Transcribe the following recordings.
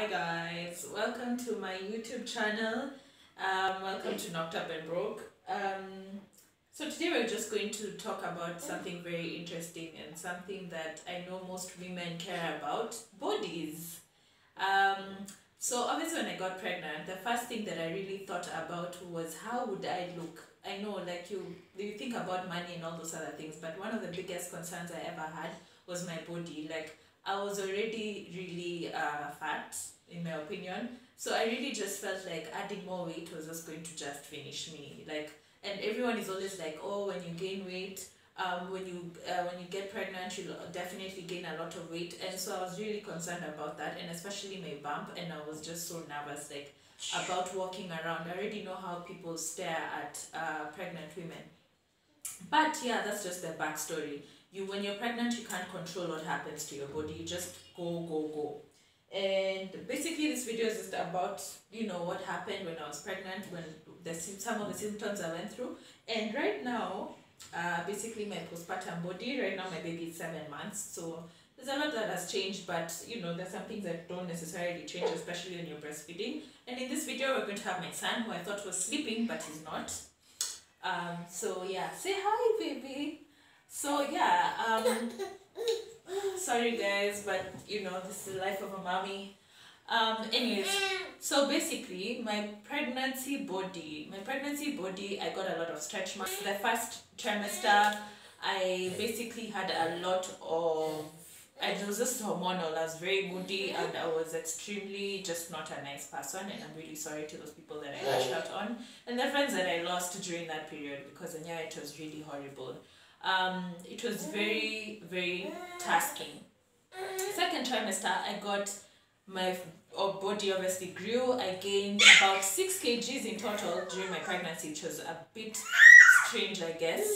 Hi guys, welcome to my YouTube channel. Welcome to Knocked Up and Broke. So today we're just going to talk about something very interesting and something that I know most women care about: bodies. So obviously when I got pregnant, the first thing that I really thought about was how would I look. I know, like, you think about money and all those other things, but one of the biggest concerns I ever had was my body. Like, I was already really fat, in my opinion. So I really just felt like adding more weight was just going to just finish me. Like, and everyone is always like, oh, when you gain weight, when you get pregnant, you'll definitely gain a lot of weight. And so I was really concerned about that, and especially my bump. And I was just so nervous, like, about walking around. I already know how people stare at pregnant women. But yeah, that's just the backstory. When you're pregnant, you can't control what happens to your body. You just go. And basically, this video is just about what happened when I was pregnant, when some of the symptoms I went through, and right now, basically my postpartum body. Right now, my baby is 7 months, so there's a lot that has changed. But there's some things that don't necessarily change, especially when you're breastfeeding. And in this video, we're going to have my son, who I thought was sleeping, but he's not. So yeah, say hi, baby. So yeah, sorry guys, but this is the life of a mommy. Anyways, so basically my pregnancy body, I got a lot of stretch marks. The first trimester, I basically had a lot of, it was just hormonal. I was very moody and I was extremely just not a nice person, and I'm really sorry to those people that I lashed out on and the friends that I lost during that period, because yeah, it was really horrible. It was very, very tasking. Second trimester, I got my body obviously grew. I gained about 6 kgs in total during my pregnancy, which was a bit strange, I guess.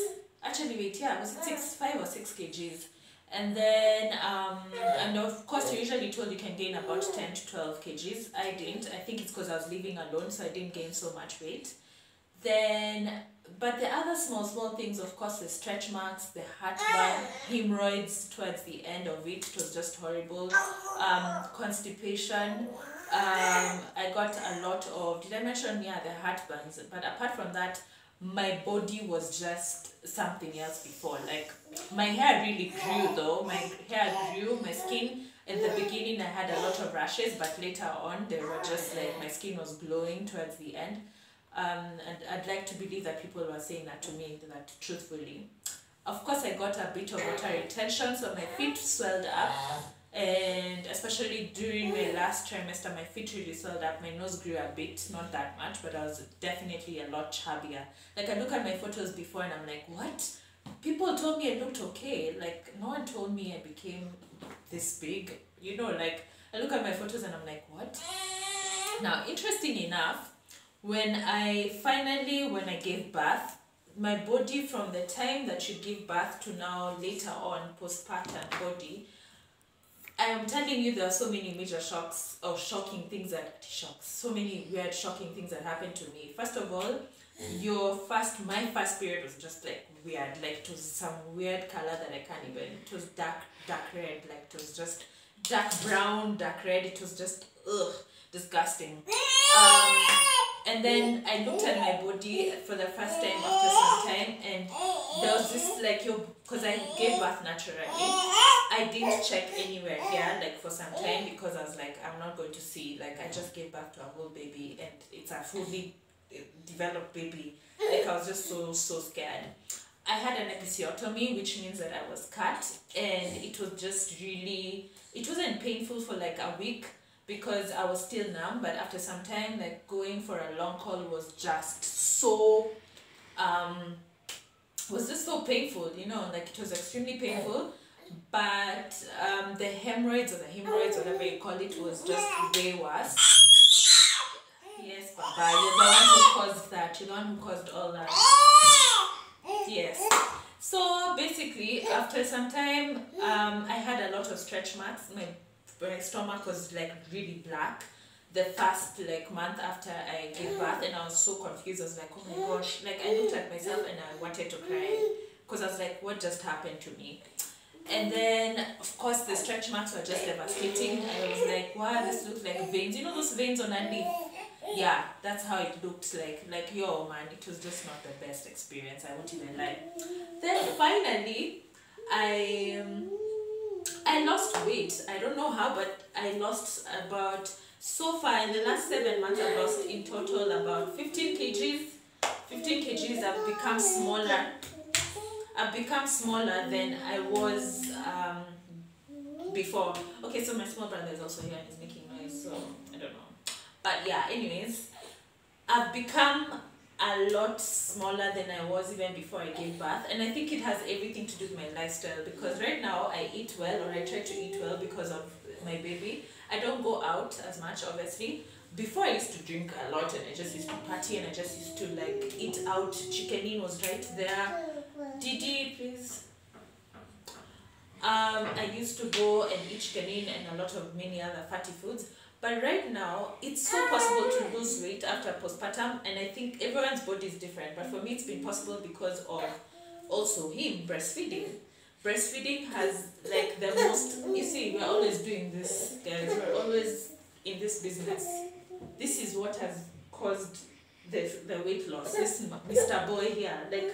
Actually, wait, yeah, was it 5 or 6 kgs? And then, and of course, you're usually told you can gain about 10 to 12 kgs. I didn't. I think it's because I was living alone, so I didn't gain so much weight. Then, but the other small things, of course, the stretch marks, the heartburn, hemorrhoids towards the end of it was just horrible. Constipation. I got a lot of, did I mention, yeah, the heartburns? But apart from that, my body was just something else before. Like, my hair really grew though. My skin. At the beginning, I had a lot of rashes, but later on, they were just like, my skin was glowing towards the end. And I'd like to believe that people were saying that to me, that truthfully. Of course, I got a bit of water retention, so my feet swelled up. And especially during my last trimester, my feet really swelled up. My nose grew a bit, not that much, but I was definitely a lot chubbier. Like, I look at my photos before and I'm like, what? People told me I looked okay. Like, no one told me I became this big. Like, I look at my photos and I'm like, what? Now, interesting enough, when I gave birth, my body, from the time that you give birth to now later on, postpartum body, I am telling you, there are so many major shocks or so many weird shocking things that happened to me. First of all, my first period was just like weird. Like, it was some weird color that I can't even, it was dark red, like it was just dark brown, dark red. It was just disgusting. And then I looked at my body for the first time after some time, and there was this, like, because I gave birth naturally, I didn't check anywhere here, like, for some time, because I was like, I'm not going to see, like, I just gave birth to a whole baby, and it's a fully developed baby. Like, I was just so scared. I had an episiotomy, which means that I was cut, and it was just really, it wasn't painful for like a week, because I was still numb, but after some time, like, going for a long haul was just so painful, like, it was extremely painful. But the hemorrhoids, whatever you call it, was just way worse. Yes, Papa, you're the one who caused that. You're the one who caused all that. Yes. So basically, after some time, I had a lot of stretch marks. My stomach was like really black the first like month after I gave birth, and I was so confused. I was like, oh my gosh, like, I looked at myself and I wanted to cry, because I was like, what just happened to me? And then, of course, the stretch marks were just devastating. I was like, like, wow, this looks like veins. You know those veins on a leaf? Yeah, that's how it looked like. Like, yo, man, it was just not the best experience. I won't even lie. Then finally, I lost weight. I don't know how, but I lost about, so far in the last 7 months, I've lost in total about 15 kgs. 15 kgs. I've become smaller. I've become smaller than I was before. Okay, so my small brother is also here and he's making noise, so I don't know. But yeah, anyways, I've become a lot smaller than I was even before I gave birth, and I think it has everything to do with my lifestyle, because right now I eat well, or I try to eat well because of my baby. I don't go out as much, obviously. Before I used to drink a lot and I just used to party and I just used to like eat out. Chicken in was right there. Didi, please. I used to go and eat chicken in and a lot of many other fatty foods. But right now, it's so possible to lose weight after postpartum, and I think everyone's body is different. But for me, it's been possible because of also him breastfeeding. Breastfeeding has like the most, you see, we're always doing this, guys. We're always in this business. This is what has caused the weight loss. This Mr. Boy here, like,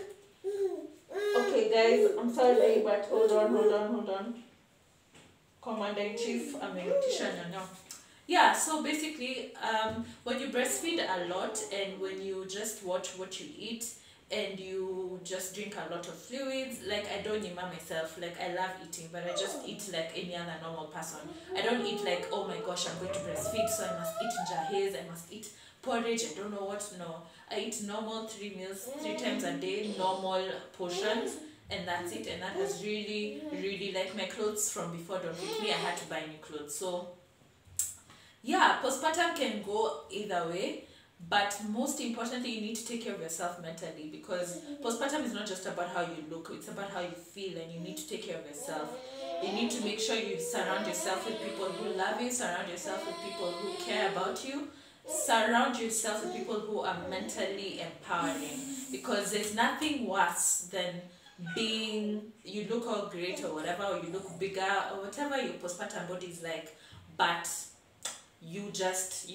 okay, guys, I'm sorry, but hold on. Commander in Chief, I'm a beautician now. Yeah, so basically, when you breastfeed a lot and when you just watch what you eat and you just drink a lot of fluids, like I don't yima myself, like I love eating, but I just eat like any other normal person. I don't eat like, oh my gosh, I'm going to breastfeed, so I must eat jahez, I must eat porridge, I don't know what, no. I eat normal 3 meals, 3 times a day, normal portions, and that's it. And that has really, like my clothes from before don't fit me, I had to buy new clothes. So yeah, postpartum can go either way, but most importantly, you need to take care of yourself mentally, because postpartum is not just about how you look, it's about how you feel, and you need to take care of yourself. You need to make sure you surround yourself with people who love you, surround yourself with people who care about you, surround yourself with people who are mentally empowering, because there's nothing worse than being, you look all great or whatever, or you look bigger or whatever your postpartum body is like, but you just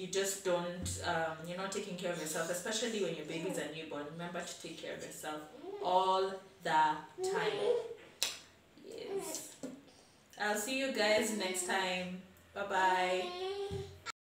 don't, you're not taking care of yourself, especially when your baby's a newborn. Remember to take care of yourself all the time. Yes, I'll see you guys next time. Bye bye.